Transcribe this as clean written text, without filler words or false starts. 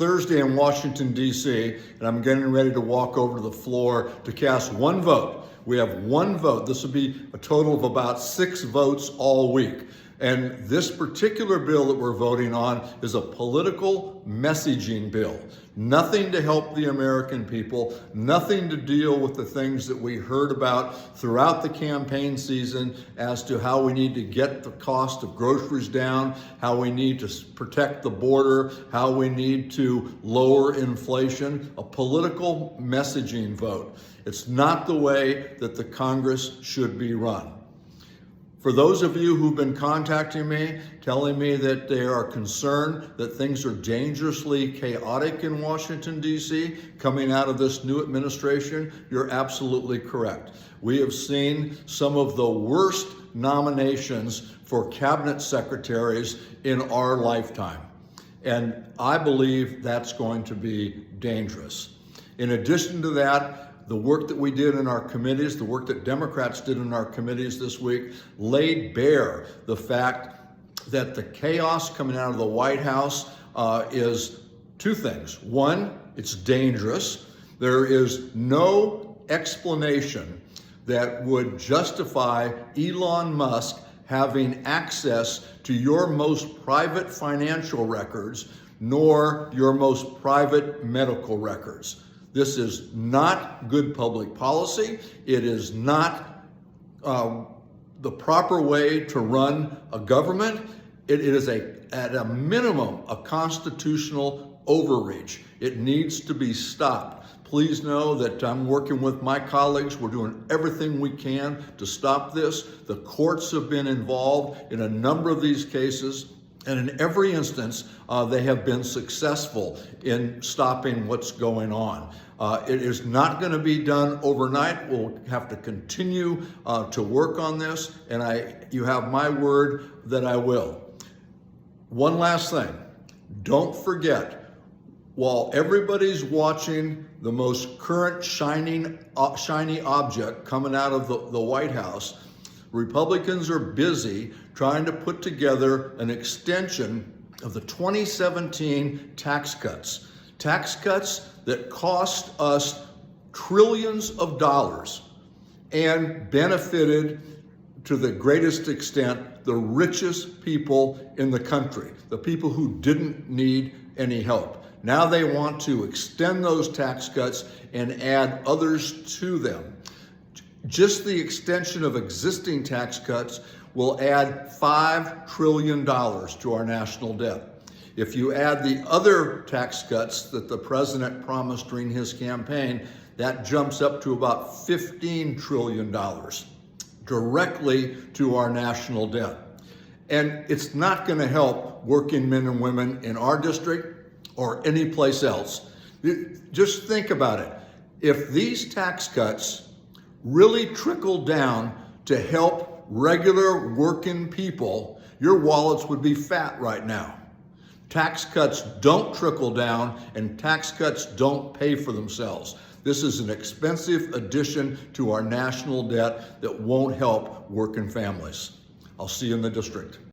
Thursday in Washington, D.C., and I'm getting ready to walk over to the floor to cast one vote. We have one vote. This will be a total of about 6 votes all week. And this particular bill that we're voting on is a political messaging bill. Nothing to help the American people, nothing to deal with the things that we heard about throughout the campaign season as to how we need to get the cost of groceries down, how we need to protect the border, how we need to lower inflation. A political messaging vote. It's not the way that the Congress should be run. For those of you who've been contacting me, telling me that they are concerned that things are dangerously chaotic in Washington, D.C., coming out of this new administration, you're absolutely correct. We have seen some of the worst nominations for cabinet secretaries in our lifetime. And I believe that's going to be dangerous. In addition to that, the work that we did in our committees, the work that Democrats did in our committees this week, laid bare the fact that the chaos coming out of the White House is 2 things. One, it's dangerous. There is no explanation that would justify Elon Musk having access to your most private financial records, nor your most private medical records. This is not good public policy. It is not the proper way to run a government. It is at a minimum, a constitutional overreach. It needs to be stopped. Please know that I'm working with my colleagues. We're doing everything we can to stop this. The courts have been involved in a number of these cases. And in every instance, they have been successful in stopping what's going on. It is not going to be done overnight. We'll have to continue to work on this, and you have my word that I will. One last thing. Don't forget, while everybody's watching the most current shiny object coming out of the White House, Republicans are busy trying to put together an extension of the 2017 tax cuts. Tax cuts that cost us trillions of dollars and benefited to the greatest extent the richest people in the country, the people who didn't need any help. Now they want to extend those tax cuts and add others to them. Just the extension of existing tax cuts will add $5 trillion to our national debt. If you add the other tax cuts that the president promised during his campaign, that jumps up to about $15 trillion directly to our national debt. And it's not going to help working men and women in our district or any place else. Just think about it. If these tax cuts really trickle down to help regular working people, your wallets would be fat right now. Tax cuts don't trickle down, and tax cuts don't pay for themselves. This is an expensive addition to our national debt that won't help working families. I'll see you in the district.